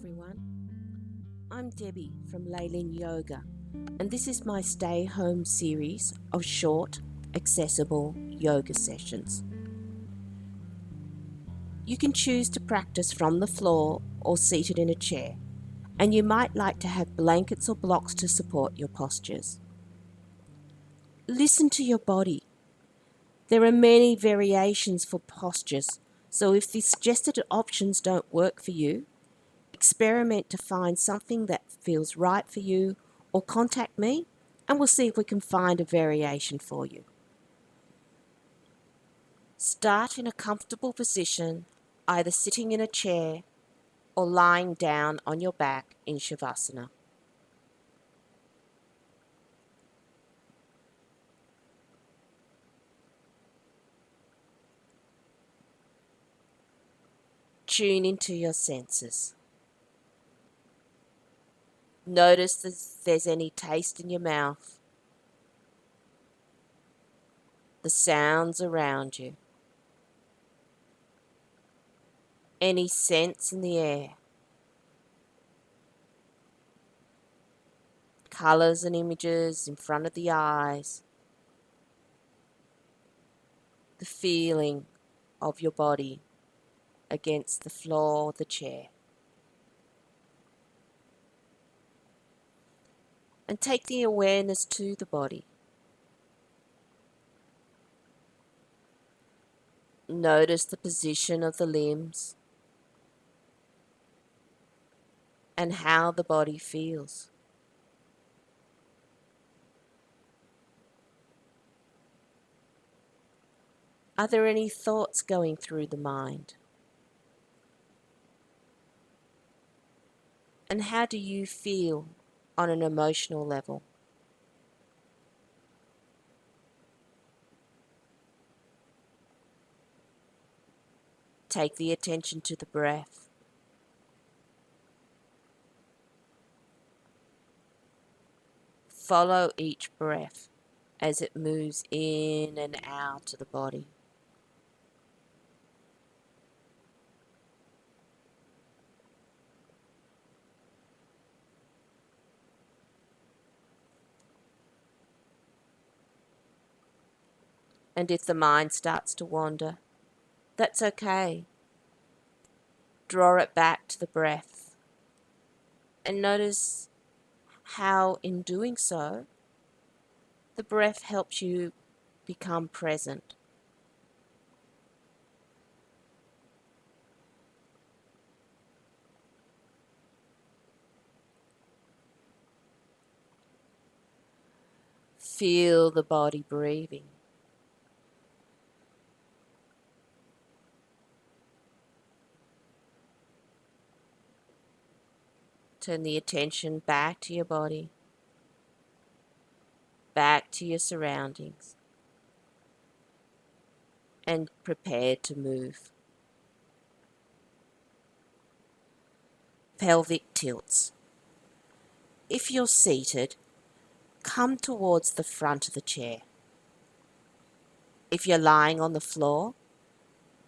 everyone. I'm Debbie from Leylin Yoga, and this is my stay home series of short, accessible yoga sessions. You can choose to practice from the floor or seated in a chair, and you might like to have blankets or blocks to support your postures. Listen to your body. There are many variations for postures, so if the suggested options don't work for you, experiment to find something that feels right for you, or contact me and we'll see if we can find a variation for you. Start in a comfortable position, either sitting in a chair or lying down on your back in Shavasana. Tune into your senses. Notice if there's any taste in your mouth, the sounds around you, any sense in the air, colours and images in front of the eyes, the feeling of your body against the floor of the chair. And take the awareness to the body. Notice the position of the limbs and how the body feels. Are there any thoughts going through the mind? And how do you feel on an emotional level? Take the attention to the breath. Follow each breath as it moves in and out of the body. And if the mind starts to wander, that's okay. Draw it back to the breath and notice how in doing so, the breath helps you become present. Feel the body breathing. Turn the attention back to your body, back to your surroundings, and prepare to move. Pelvic tilts. If you're seated, come towards the front of the chair. If you're lying on the floor,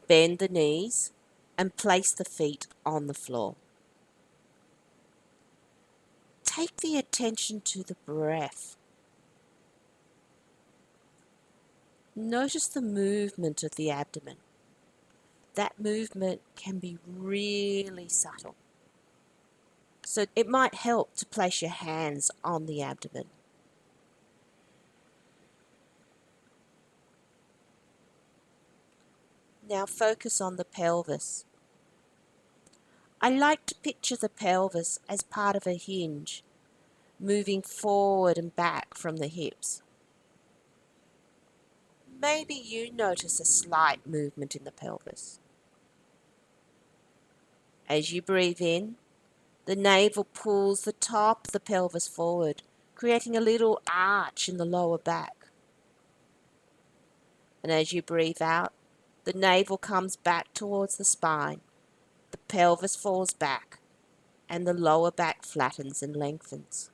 bend the knees and place the feet on the floor. Take the attention to the breath. Notice the movement of the abdomen. That movement can be really subtle. So it might help to place your hands on the abdomen. Now focus on the pelvis. I like to picture the pelvis as part of a hinge, moving forward and back from the hips. Maybe you notice a slight movement in the pelvis. As you breathe in, the navel pulls the top of the pelvis forward, creating a little arch in the lower back. And as you breathe out, the navel comes back towards the spine, the pelvis falls back, and the lower back flattens and lengthens.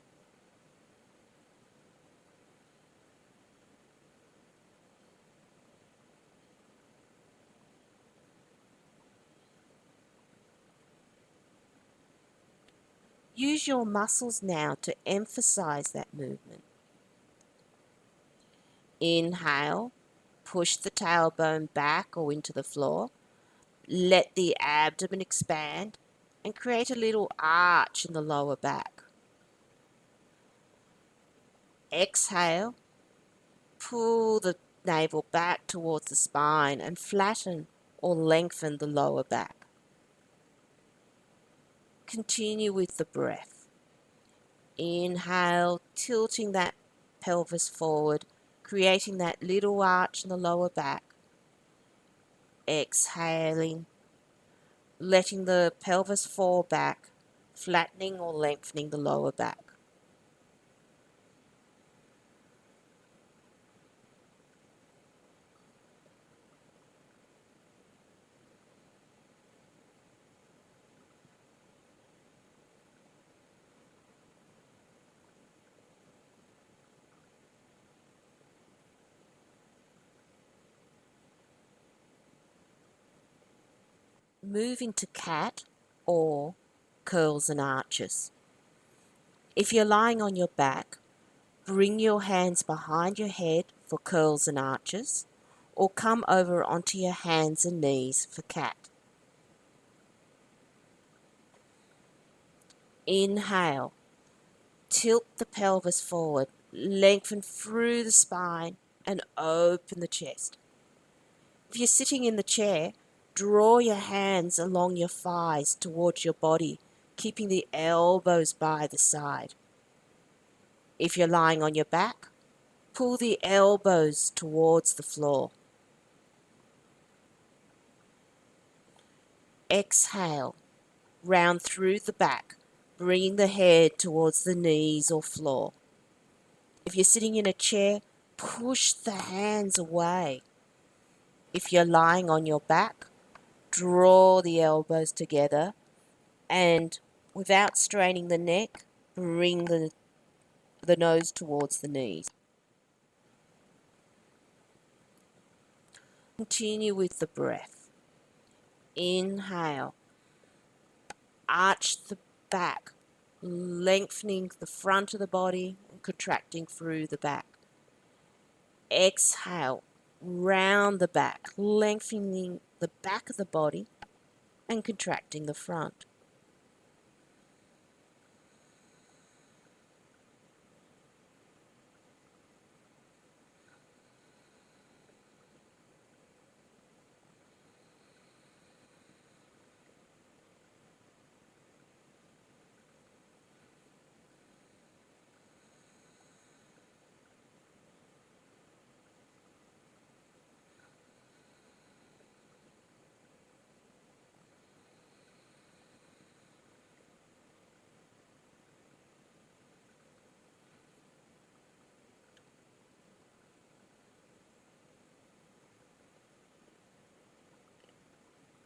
Use your muscles now to emphasize that movement. Inhale, push the tailbone back or into the floor. Let the abdomen expand and create a little arch in the lower back. Exhale, pull the navel back towards the spine and flatten or lengthen the lower back. Continue with the breath. Inhale, tilting that pelvis forward, creating that little arch in the lower back. Exhaling, letting the pelvis fall back, flattening or lengthening the lower back. Move into cat or curls and arches. If you're lying on your back, bring your hands behind your head for curls and arches, or come over onto your hands and knees for cat. Inhale, tilt the pelvis forward, lengthen through the spine and open the chest. If you're sitting in the chair, draw your hands along your thighs towards your body, keeping the elbows by the side. If you're lying on your back, pull the elbows towards the floor. Exhale, round through the back, bringing the head towards the knees or floor. If you're sitting in a chair, push the hands away. If you're lying on your back, draw the elbows together and, without straining the neck, bring the nose towards the knees. Continue with the breath. Inhale, arch the back, lengthening the front of the body and contracting through the back. Exhale, round the back, lengthening the back of the body and contracting the front.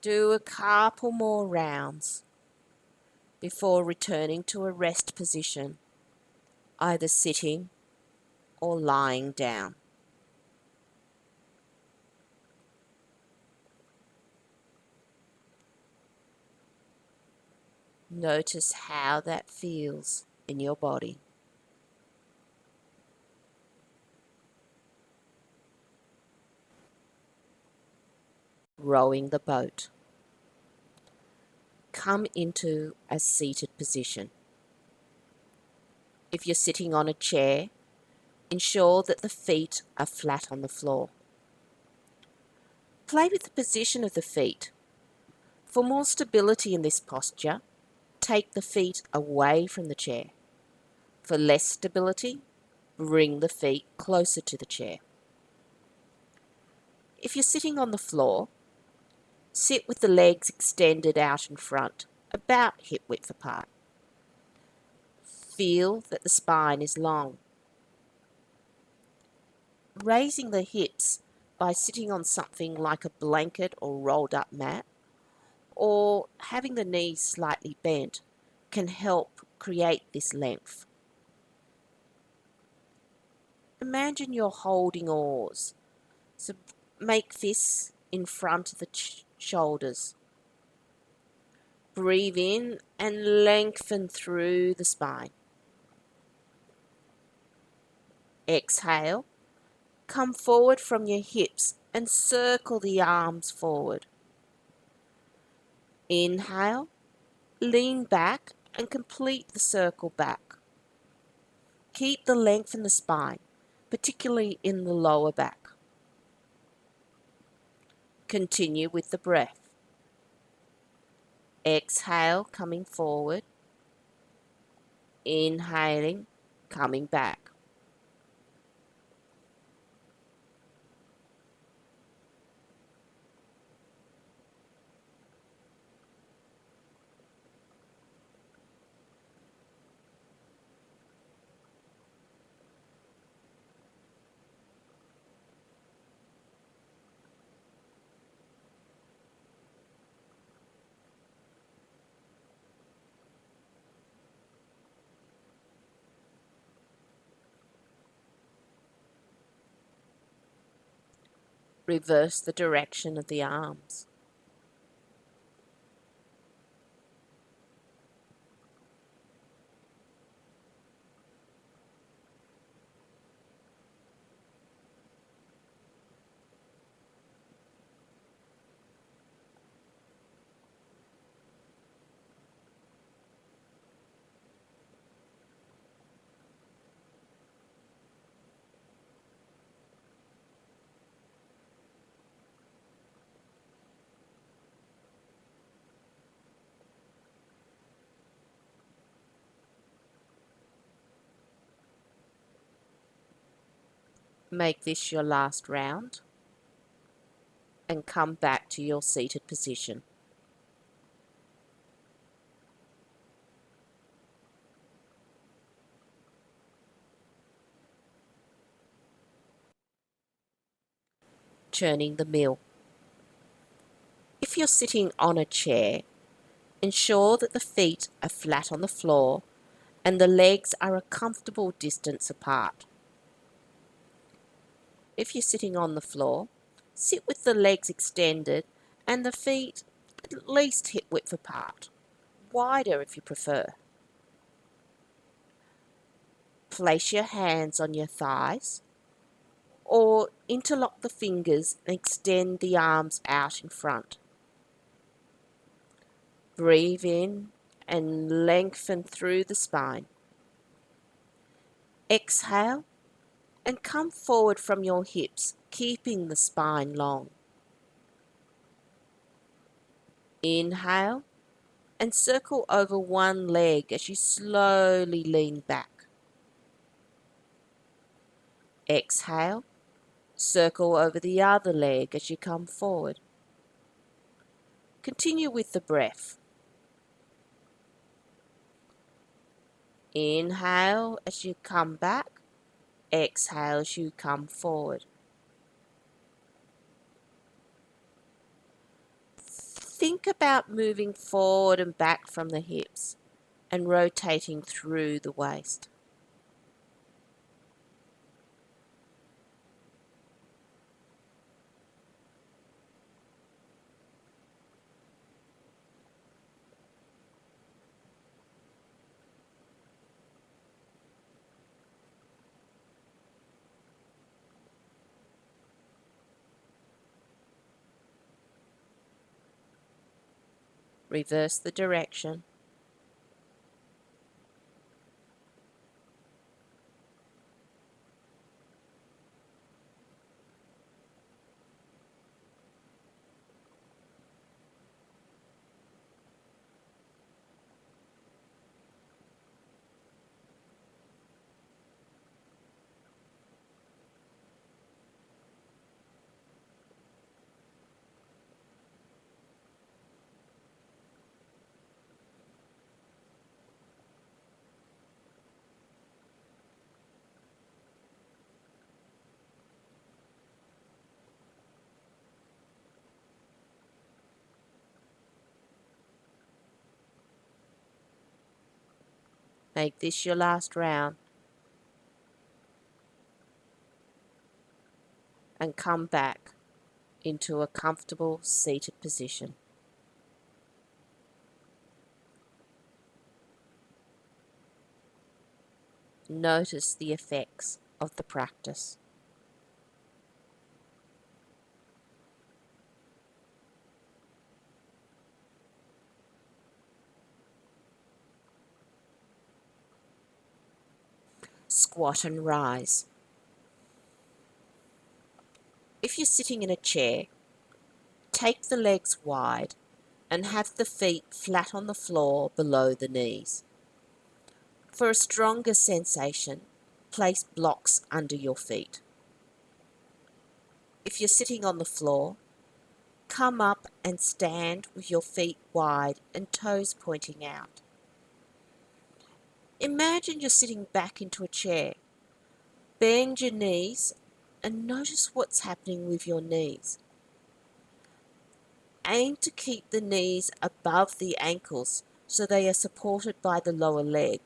Do a couple more rounds before returning to a rest position, either sitting or lying down. Notice how that feels in your body. Rowing the boat. Come into a seated position. If you're sitting on a chair, ensure that the feet are flat on the floor. Play with the position of the feet. For more stability in this posture, take the feet away from the chair. For less stability, bring the feet closer to the chair. If you're sitting on the floor, sit with the legs extended out in front, about hip width apart. Feel that the spine is long. Raising the hips by sitting on something like a blanket or rolled up mat, or having the knees slightly bent, can help create this length. Imagine you're holding oars, so make fists in front of the shoulders. Breathe in and lengthen through the spine. Exhale, come forward from your hips and circle the arms forward. Inhale, lean back and complete the circle back. Keep the length in the spine, particularly in the lower back. Continue with the breath. Exhale, coming forward. Inhaling, coming back. Reverse the direction of the arms. Make this your last round and come back to your seated position. Churning the meal. If you're sitting on a chair, ensure that the feet are flat on the floor and the legs are a comfortable distance apart. If you're sitting on the floor, sit with the legs extended and the feet at least hip width apart, wider if you prefer. Place your hands on your thighs or interlock the fingers and extend the arms out in front. Breathe in and lengthen through the spine. Exhale and come forward from your hips, keeping the spine long. Inhale and circle over one leg as you slowly lean back. Exhale, circle over the other leg as you come forward. Continue with the breath. Inhale as you come back. Exhale as you come forward. Think about moving forward and back from the hips and rotating through the waist. Reverse the direction. Make this your last round and come back into a comfortable seated position. Notice the effects of the practice. Squat and rise. If you're sitting in a chair, take the legs wide and have the feet flat on the floor below the knees. For a stronger sensation, place blocks under your feet. If you're sitting on the floor, come up and stand with your feet wide and toes pointing out. Imagine you're sitting back into a chair. Bend your knees and notice what's happening with your knees. Aim to keep the knees above the ankles so they are supported by the lower leg.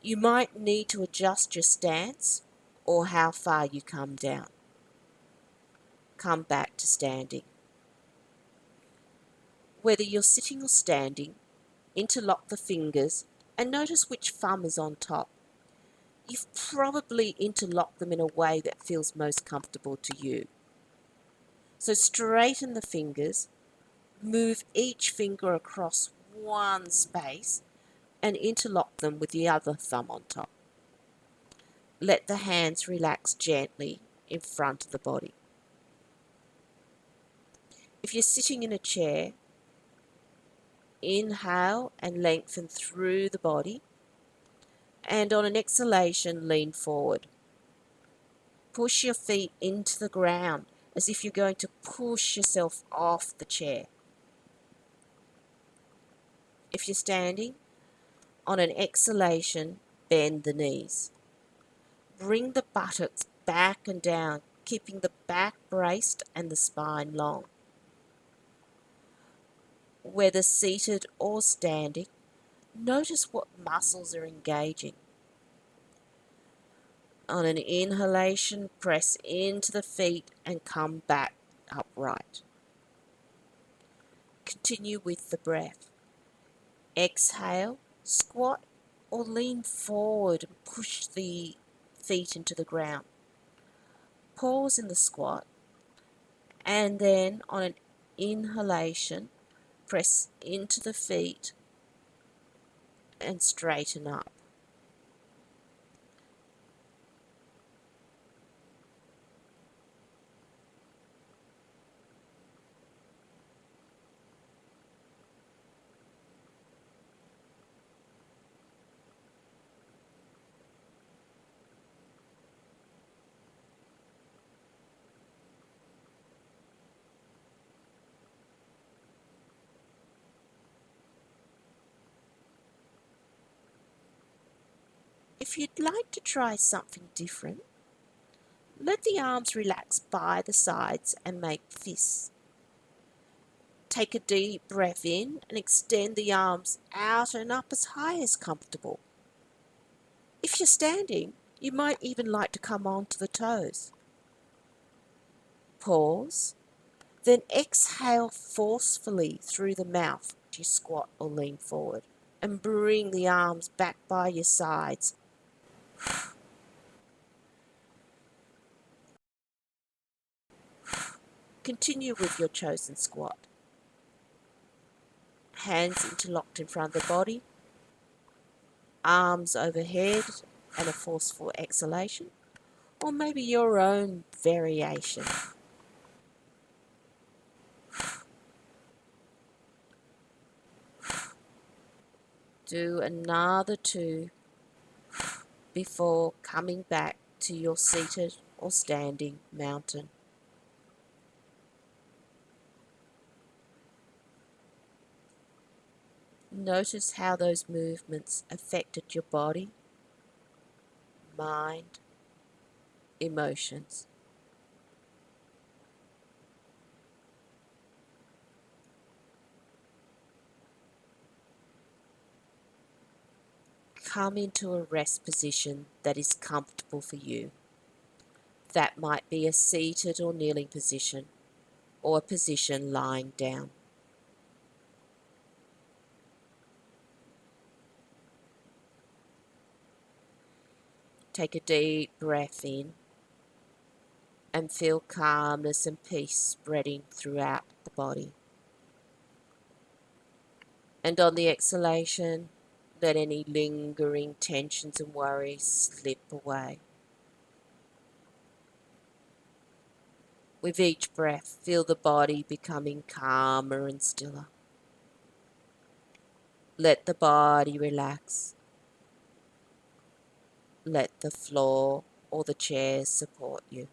You might need to adjust your stance or how far you come down. Come back to standing. Whether you're sitting or standing, interlock the fingers and notice which thumb is on top. You've probably interlocked them in a way that feels most comfortable to you. So straighten the fingers, move each finger across one space and interlock them with the other thumb on top. Let the hands relax gently in front of the body. If you're sitting in a chair, inhale and lengthen through the body, and on an exhalation, lean forward. Push your feet into the ground as if you're going to push yourself off the chair. If you're standing, on an exhalation, bend the knees. Bring the buttocks back and down, keeping the back braced and the spine long. Whether seated or standing, notice what muscles are engaging. On an inhalation, press into the feet and come back upright. Continue with the breath. Exhale, squat or lean forward and push the feet into the ground. Pause in the squat and then on an inhalation, press into the feet and straighten up. If you'd like to try something different, let the arms relax by the sides and make fists. Take a deep breath in and extend the arms out and up as high as comfortable. If you're standing, you might even like to come onto the toes. Pause, then exhale forcefully through the mouth as you squat or lean forward, and bring the arms back by your sides. Continue with your chosen squat. Hands interlocked in front of the body, arms overhead and a forceful exhalation, or maybe your own variation. Do another 2 before coming back to your seated or standing mountain. Notice how those movements affected your body, mind, emotions. Come into a rest position that is comfortable for you. That might be a seated or kneeling position, or a position lying down. Take a deep breath in and feel calmness and peace spreading throughout the body. And on the exhalation, let any lingering tensions and worries slip away. With each breath, feel the body becoming calmer and stiller. Let the body relax. Let the floor or the chairs support you.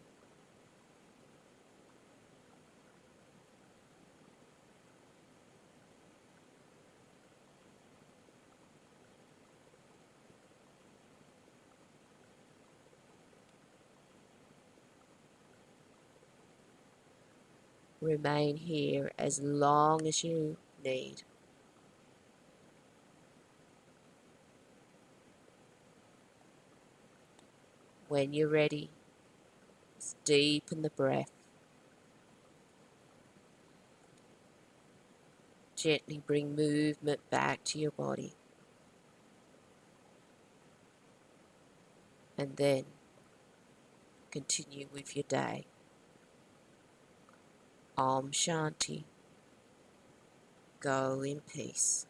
Remain here as long as you need. When you're ready, just deepen the breath. Gently bring movement back to your body. And then continue with your day. Om Shanti. Go in peace.